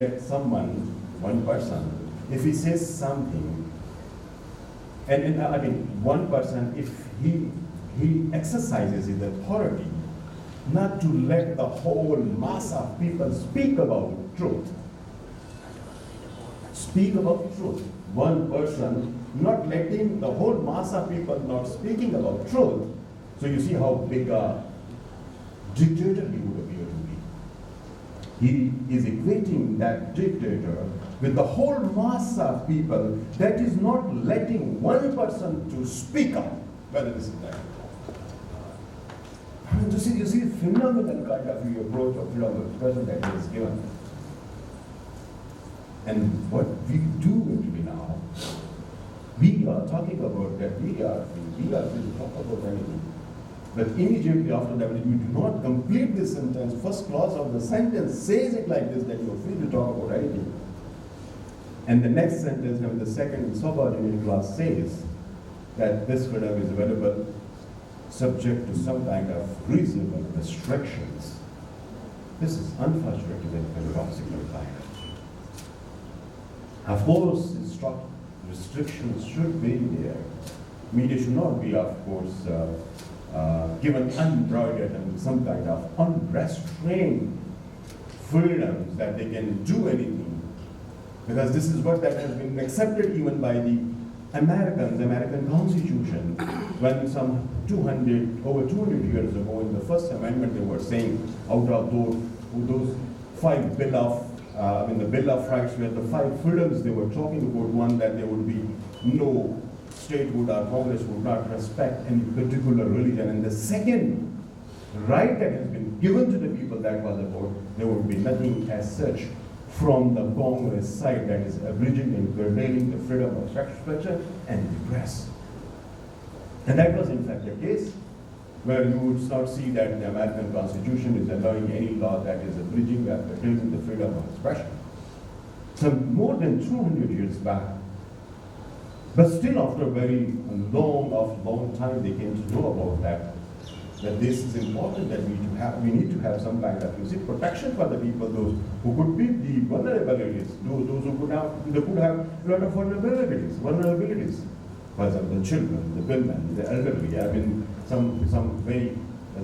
that someone, one person, if he says something, one person, if he exercises his authority, not to let the whole mass of people speak about truth. Speak about truth. One person not letting the whole mass of people not speaking about truth. So you see how big a dictator he would appear to be. He is equating that dictator with the whole mass of people that is not letting one person to speak up, whether this is that. You see phenomenal kind of approach of freedom of expression that he has given. And what we do actually now, we are talking about that we are free to talk about anything. But immediately after that, if you do not complete this sentence, first clause of the sentence says it like this, that you are free to talk about anything. And the next sentence, the second subordinate clause says that this freedom is available subject to some kind of reasonable restrictions. This is unfortunately a paradoxical kind. Of course, restrictions should be there. Media should not be, of course, given unbridled and some kind of unrestrained freedoms that they can do anything. Because this is what that has been accepted even by the American Constitution, when some over 200 years ago in the First Amendment they were saying out of those five Bill of Rights, where the five freedoms they were talking about, one that there would be no statehood or Congress would not respect any particular religion, and the second right that has been given to the people, that was about there would be nothing as such from the Congress side that is abridging and curtailing the freedom of expression and the press. And that was in fact the case, where you would not see that the American Constitution is allowing any law that is abridging or curtailing the freedom of expression. So more than 200 years back. But still after a very long time they came to know about that this is important, that we need to have some kind of protection for the people, those who could be the vulnerabilities, those who could have a lot of vulnerabilities. For example, the children, the women, the elderly, some very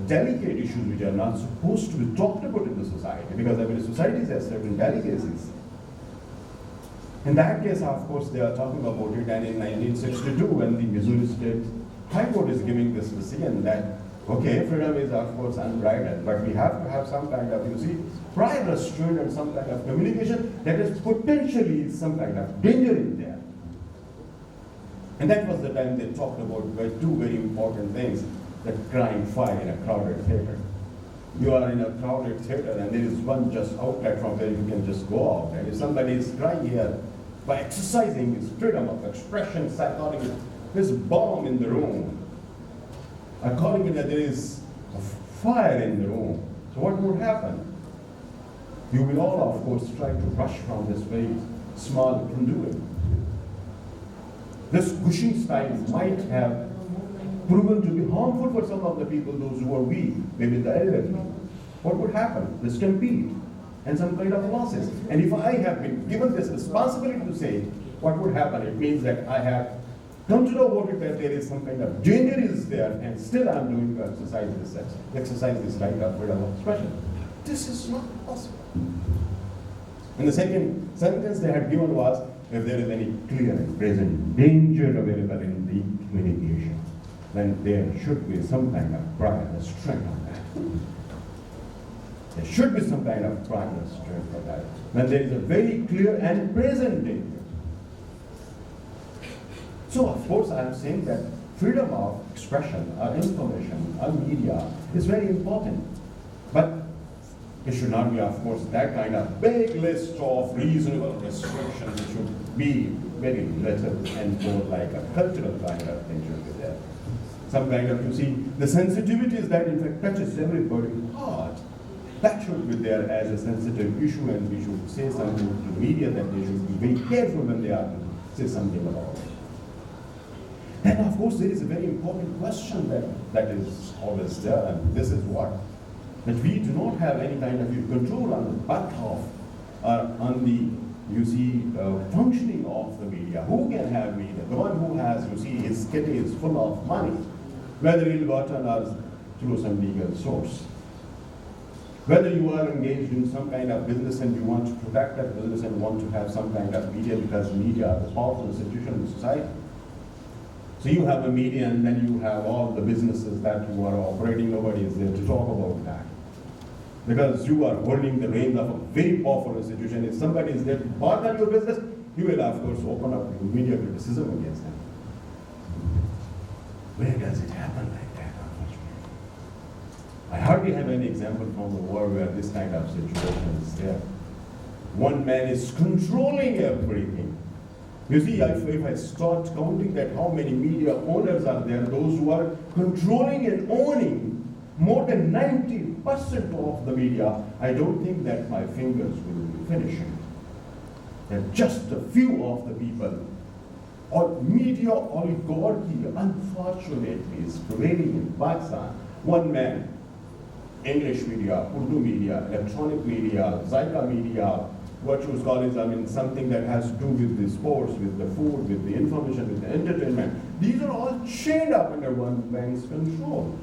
delicate issues which are not supposed to be talked about in the society, because societies have certain delicacies. In that case, of course, they are talking about it, and in 1962, when the Missouri State High Court is giving this decision that, okay, freedom is of course unbridled, but we have to have some kind of, prior restraint and some kind of communication that is potentially some kind of danger in there. And that was the time they talked about two very important things, that crying fire in a crowded theater. You are in a crowded theater and there is one just outlet from where you can just go out. And if somebody is crying here, by exercising his freedom of expression, calling it this bomb in the room, according to that there is a fire in the room. So what would happen? You will all, of course, try to rush from this very small conduit. This gushing style might have proven to be harmful for some of the people, those who are weak, maybe the elderly. What would happen? The stampede and some kind of losses. And if I have been given this responsibility to say what would happen, it means that I have come to know about it, that there is some kind of danger is there, and still I'm doing to exercise this right of freedom of expression. This is not possible. And the second sentence they had given was, if there is any clear and present danger available in the communication, then there should be some kind of prior restraint on that. There should be some kind of prior restraint for that. When there is a very clear and present danger. So of course I am saying that freedom of expression, or information, or media is very important. But it should not be, of course, that kind of big list of reasonable restrictions. It should be very little and more like a cultural kind of thing should be there. Some kind of, the sensitivities that in fact touches everybody's heart, that should be there as a sensitive issue, and we should say something to the media that they should be very careful when they are to say something about it. And of course, there is a very important question that is always there, and this is what? That we do not have any kind of control on the butt on the, functioning of the media. Who can have media? The one who has, his kitty is full of money, whether ill-gotten or through some legal source. Whether you are engaged in some kind of business and you want to protect that business and want to have some kind of media, because media are the powerful institution in society. So you have a media and then you have all the businesses that you are operating. Nobody is there to talk about that. Because you are holding the reins of a very powerful institution. If somebody is there to bother your business, you will of course open up your media criticism against them. Where does it happen like that, unfortunately? I hardly have any example from the world where this kind of situation is there. One man is controlling everything. You see, if I start counting that how many media owners are there, those who are controlling and owning more than 90% of the media, I don't think that my fingers will be finishing. And just a few of the people, or media oligarchy, unfortunately, is prevailing in Pakistan. One man, English media, Urdu media, electronic media, Zyka media, what you call is, something that has to do with the sports, with the food, with the information, with the entertainment. These are all chained up under one man's control.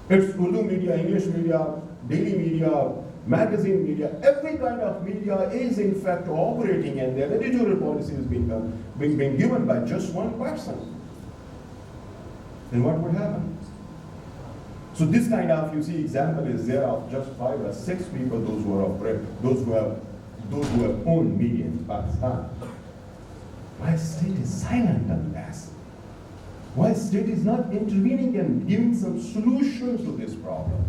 It's Urdu media, English media, daily media, magazine media, every kind of media is in fact operating, and their editorial policy is being given by just one person. Then what would happen? So this kind of, example is there of just 5 or 6 people, those who have owned media in Pakistan. Why state is silent on this? Why state is not intervening and giving some solutions to this problem?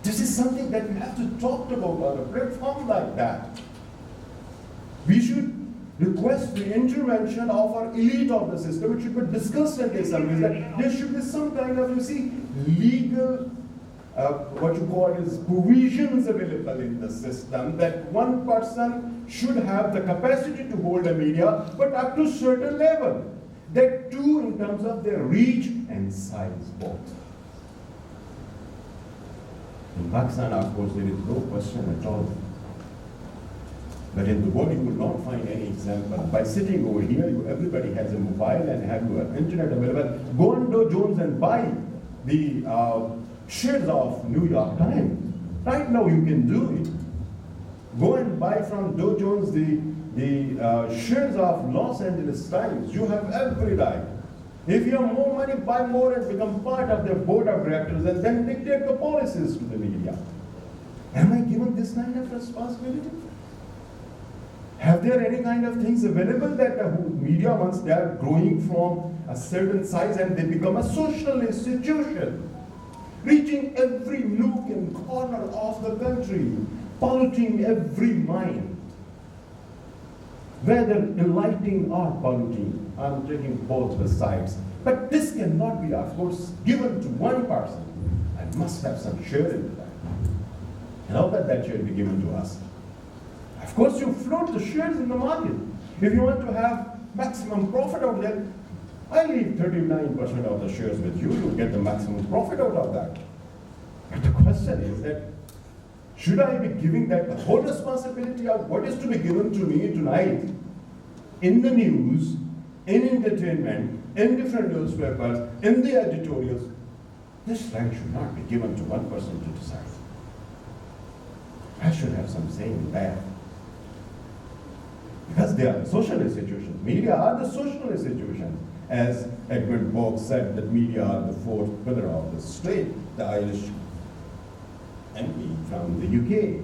This is something that we have to talk about on a platform like that. We should request the intervention of our elite of the system. It should be discussed in this service that there should be some kind of, legal, what you call is provisions available in the system, that one person should have the capacity to hold a media, but up to a certain level. That too in terms of their reach and size both. In Pakistan, of course, there is no question at all. But in the world, you will not find any example. By sitting over here, everybody has a mobile and have your internet available. Go on Dow Jones and buy the shares of New York Times. Right now, you can do it. Go and buy from Dow Jones the shares of Los Angeles Times. You have every right. If you have more money, buy more and become part of their board of directors and then dictate the policies to the media. Am I given this kind of responsibility? Have there any kind of things available that media, once they are growing from a certain size and they become a social institution, reaching every nook and corner of the country, polluting every mind, whether enlightening or polluting, I'm taking both the sides. But this cannot be, of course, given to one person. I must have some share in that. And how that share be given to us? Of course, you float the shares in the market. If you want to have maximum profit out there, I leave 39% of the shares with you. You get the maximum profit out of that. But the question is that, should I be giving that the whole responsibility of what is to be given to me tonight in the news, in entertainment, in different newspapers, in the editorials? This right should not be given to one person to decide. I should have some say in that. Because they are the social institutions. Media are the social institutions. As Edmund Burke said, that media are the fourth pillar of the state, the Irish MP from the UK,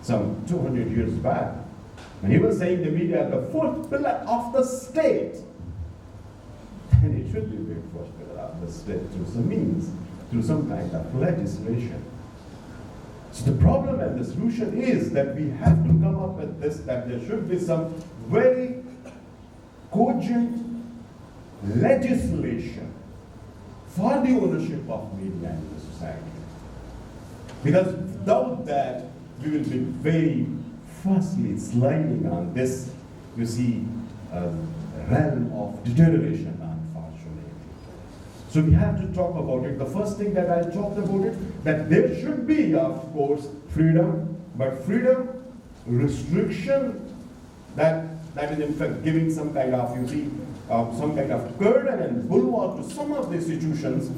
some 200 years back. When he was saying the media are the fourth pillar of the state, then it should be the fourth pillar of the state through some means, through some kind of legislation. So the problem and the solution is that we have to come up with this, that there should be some very cogent legislation for the ownership of media in the society. Because without that, we will be very fastly sliding on this, realm of deterioration, unfortunately. So we have to talk about it. The first thing that I talked about it, that there should be, of course, freedom, but freedom, restriction, that is in fact giving some kind of, you see, some kind of curtain and bulwark to some of the institutions.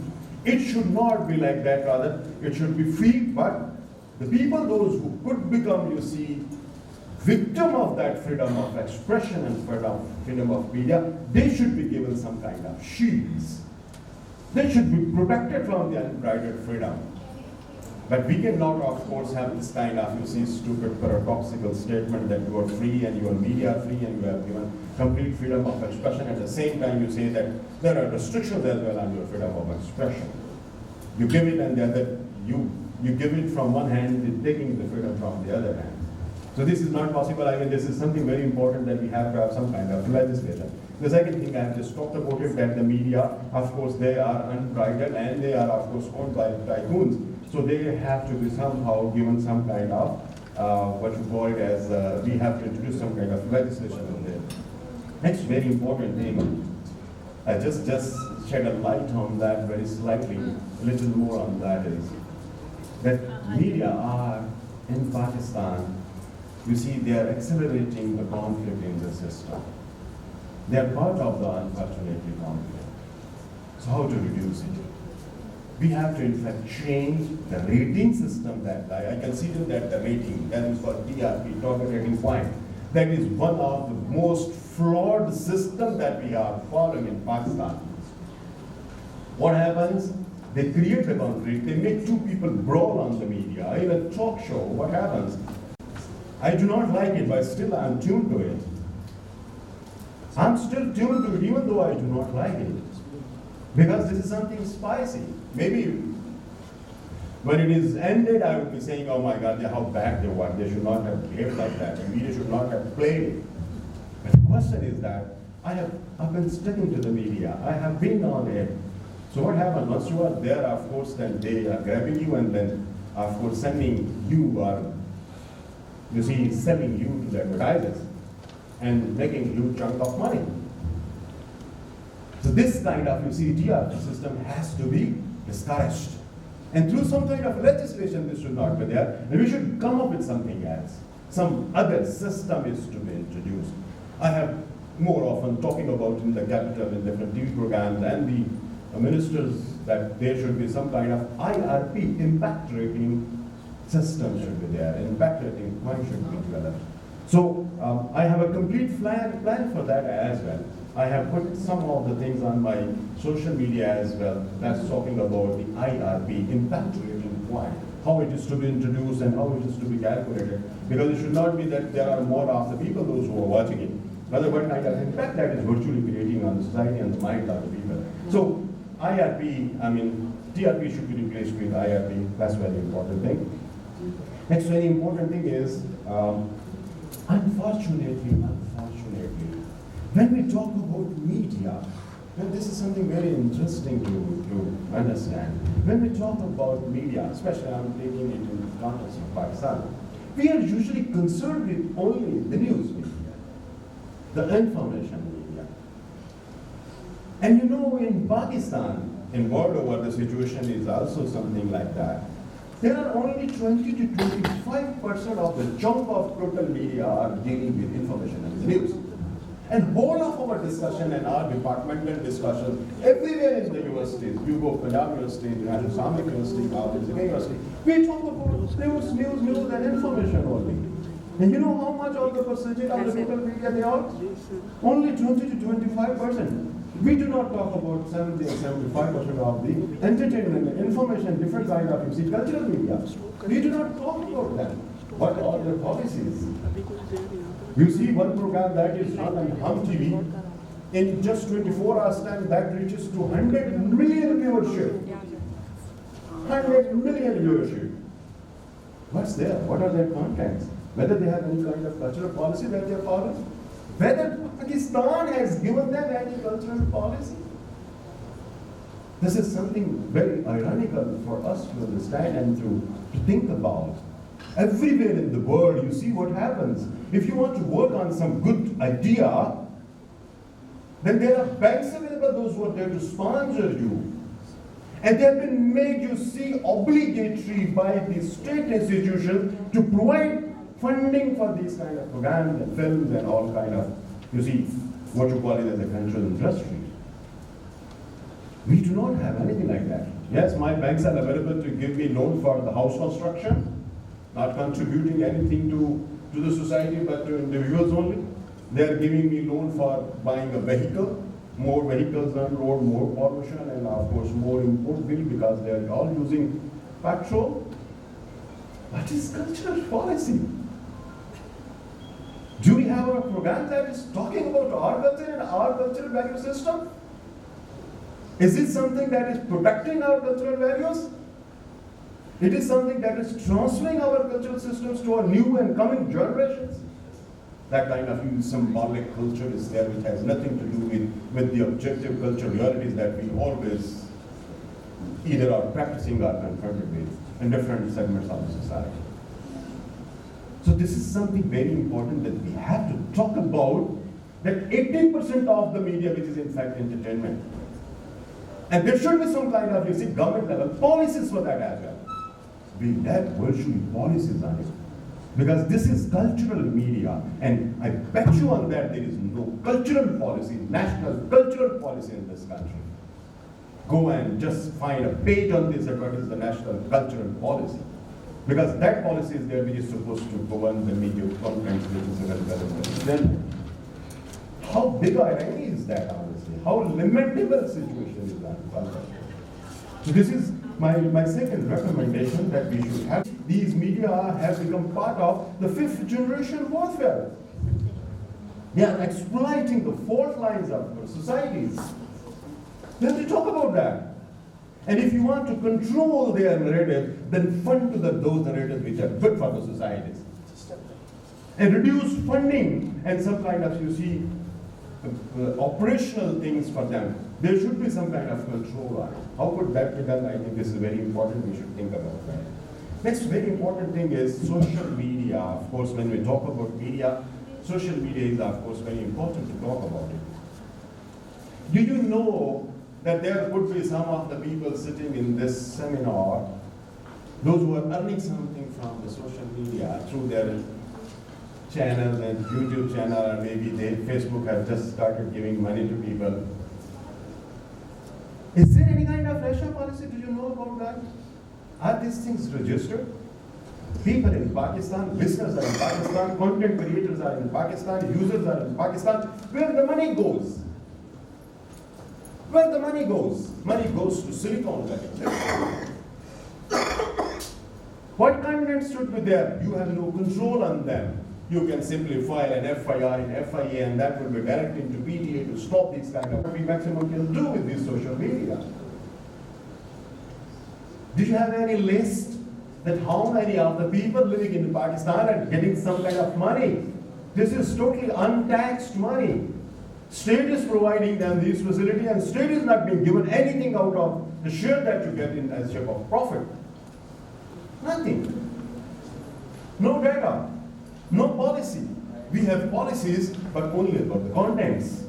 It should not be like that, rather, it should be free, but the people, those who could become, you see, victim of that freedom of expression and freedom of media, they should be given some kind of shields. They should be protected from the unbridled freedom. But we cannot, of course, have this kind of, you see, stupid paradoxical statement that you are free and your media are free and you have given complete freedom of expression. At the same time, you say that there are restrictions as well on your freedom of expression. You give it and the other, you give it from one hand, you're taking the freedom from the other hand. So this is not possible. I mean, this is something very important that we have to have some kind of legislation. The second thing I have just talked about is that the media, of course, they are unbridled and they are, of course, owned by tycoons. So they have to be somehow given some kind of, what you call it as, we have to introduce some kind of legislation on there. Next very important thing, I just shed a light on that very slightly, a little more on that is, that media are in Pakistan, you see, they are accelerating the conflict in the system. They are part of the unfortunately conflict. So how to reduce it? We have to in fact change the rating system that I consider that the rating, that is called TRP, target rating point. That is one of the most flawed system that we are following in Pakistan. What happens? They create the conflict, they make two people brawl on the media. In a talk show, what happens? I do not like it, but still I'm tuned to it. I'm still tuned to it, even though I do not like it. Because this is something spicy. Maybe when it is ended, I would be saying, oh my God, how bad they were. They should not have behaved like that. The media should not have played it. But the question is that I've been sticking to the media. I have been on it. So what happens? Once you are there, of course, then they are grabbing you and then, of course, sending you or, you see, selling you to the advertisers and making a huge chunk of money. So this kind of, you see, TRP system has to be discouraged. And through some kind of legislation, this should not be there. And we should come up with something else. Some other system is to be introduced. I have more often talking about in the capital, in different TV programs, and the ministers that there should be some kind of IRP, impact rating system should be there. Impact rating point should be developed. So I have a complete plan for that as well. I have put some of the things on my social media as well. That's talking about the IRP, impact rating point, how it is to be introduced and how it is to be calculated. Because it should not be that there are more of the people, those who are watching it. Rather, what kind of impact that is virtually creating on society and the mind of the people. So IRP, I mean, TRP should be replaced with IRP. That's a very important thing. Next very important thing is, unfortunately, when we talk about media, then this is something very interesting to understand. When we talk about media, especially I'm taking it in the context of Pakistan, we are usually concerned with only the news media, the information media. And you know, in Pakistan, in world over, the situation is also something like that. There are only 20 to 25% of the chunk of total media are dealing with information and the news. And whole of our discussion and our departmental discussion, everywhere in the universities, you go Punjab University, you have Islamic University, College University, we talk about news, and information only. And you know how much of the percentage of the total media they are? Only 20 to 25%. We do not talk about 70 or 75% of the entertainment, information, different kind of, you see, cultural media. We do not talk about them. What are their policies? You see one program that is on Hum TV, in just 24 hours time, that reaches to 100 million viewership. 100 million viewership. What's there? What are their contents? Whether they have any kind of cultural policy that they are following? Whether Pakistan has given them any cultural policy? This is something very ironical for us to understand and to think about. Everywhere in the world, you see what happens. If you want to work on some good idea, then there are banks available, those who are there to sponsor you. And they have been made, you see, obligatory by the state institutions to provide funding for these kind of programs and films and all kind of, you see, what you call it as a cultural industry. We do not have anything like that. Yes, my banks are available to give me loan for the house construction, not contributing anything to the society but to individuals only. They are giving me loan for buying a vehicle, more vehicles on road, more pollution, and of course more import bill because they are all using petrol. What is cultural policy? Do we have a program that is talking about our culture and our cultural value system? Is it something that is protecting our cultural values? It is something that is transferring our cultural systems to our new and coming generations. That kind of symbolic culture is there, which has nothing to do with the objective cultural realities that we always either are practicing or confronted with in different segments of the society. So this is something very important that we have to talk about, that 80% of the media, which is in fact entertainment. And there should be some kind of, you see, government level policies for that as well. We have virtually policies on it. Because this is cultural media, and I bet you on that there is no cultural policy, national cultural policy in this country. Go and just find a page on this that what is the national cultural policy. Because that policy is there which is supposed to govern the media content which is relevant. Then, how big or any is that, honestly? How lamentable situation is that? So this is my second recommendation, that we should have. These media have become part of the fifth generation warfare. They are exploiting the fault lines of our societies. We have to talk about that. And if you want to control their narrative, then fund to those narratives which are good for the societies. And reduce funding and some kind of, you see, operational things for them. There should be some kind of control on it. How could that be done? I think this is very important. We should think about that. Next very important thing is social media. Of course, when we talk about media, social media is of course very important to talk about it. Do you know that there could be some of the people sitting in this seminar, those who are earning something from the social media through their channels and YouTube channel, or maybe Facebook has just started giving money to people. Is there any kind of Russia policy? Do you know about that? Are these things registered? People in Pakistan, listeners are in Pakistan, content creators are in Pakistan, users are in Pakistan. Where the money goes? Where the money goes? Money goes to Silicon Valley. What content should be there? You have no control on them. You can simply file an FIR in FIA, and that will be directed into PTA to stop these kind of what we maximum can do with this social media. Do you have any list that how many of the people living in Pakistan are getting some kind of money? This is totally untaxed money. State is providing them these facilities, and state is not being given anything out of the share that you get in as shape of profit. Nothing. No data. No policy. We have policies, but only about the contents.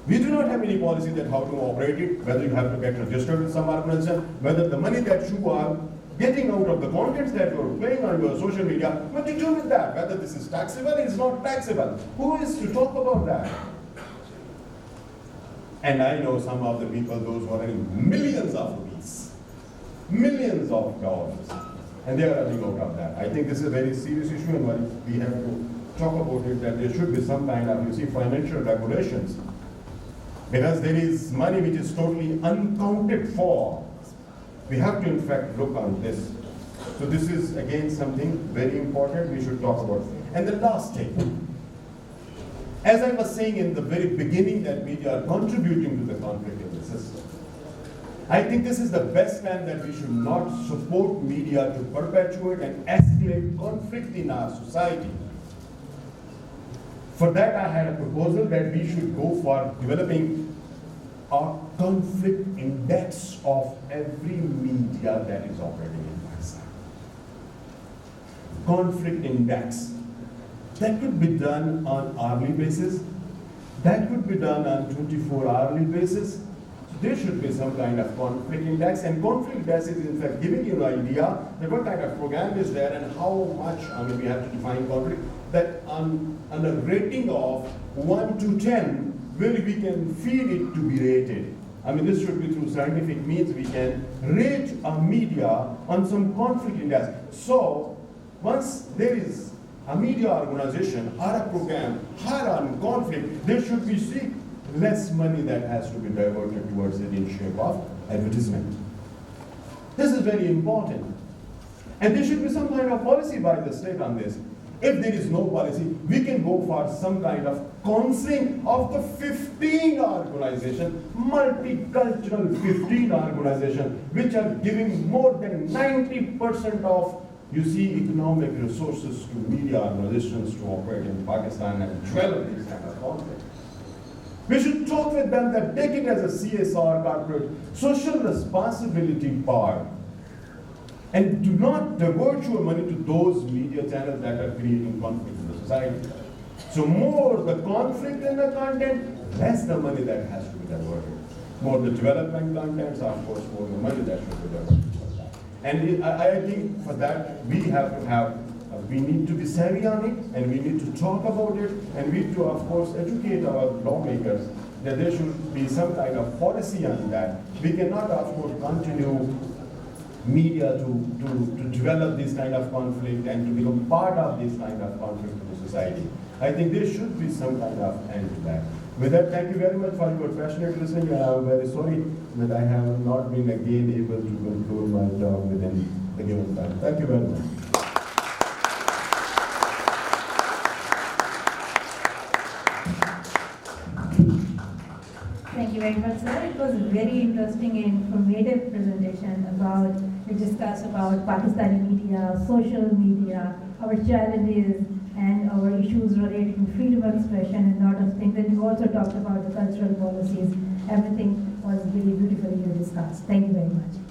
We do not have any policy that how to operate it, whether you have to get registered with some organization, whether the money that you are getting out of the contents that you are playing on your social media, what to do with that, whether this is taxable, it's not taxable. Who is to talk about that? And I know some of the people, those who are earning millions of rupees, millions of dollars, and they are running out of that. I think this is a very serious issue, and we have to talk about it, that there should be some kind of, you see, financial regulations. Because there is money which is totally unaccounted for. We have to, in fact, look on this. So this is, again, something very important we should talk about. And the last thing, as I was saying in the very beginning, that media are contributing to the conflict in the system. I think this is the best time that we should not support media to perpetuate and escalate conflict in our society. For that, I had a proposal that we should go for developing a conflict index of every media that is operating in Pakistan. Conflict index. That could be done on hourly basis. That could be done on 24-hourly basis. there should be some kind of conflict index, and conflict index is in fact giving you an idea that what kind of program is there and how much, we have to define conflict, that on a rating of 1 to 10, where we can feed it to be rated. This should be through scientific means we can rate a media on some conflict index. So, once there is a media organization or a program or on conflict, there should be less money that has to be diverted towards it in shape of advertisement. This is very important. And there should be some kind of policy by the state on this. If there is no policy, we can go for some kind of counseling of the 15 organizations, multicultural 15 organizations, which are giving more than 90% of, economic resources to media organizations to operate in Pakistan and develop these kind of conflicts. We should talk with them that take it as a CSR, corporate social responsibility part, and do not divert your money to those media channels that are creating conflict in the society. So more the conflict in the content, less the money that has to be diverted. More the development contents, of course, more the money that should be diverted for that. And I think for that, we have to have, we need to be savvy on it, and we need to talk about it, and we need to, of course, educate our lawmakers that there should be some kind of policy on that. We cannot, of course, continue media to develop this kind of conflict and to become part of this kind of conflict in the society. I think there should be some kind of end to that. With that, thank you very much for your passionate listening, and I'm very sorry that I have not been again able to conclude my talk within the given time. Thank you very much. Thank you very much, sir. It was a very interesting and informative presentation about, we discussed about Pakistani media, social media, our challenges, and our issues related to freedom of expression and a lot of things. And you also talked about the cultural policies. Everything was really beautifully discussed. Thank you very much.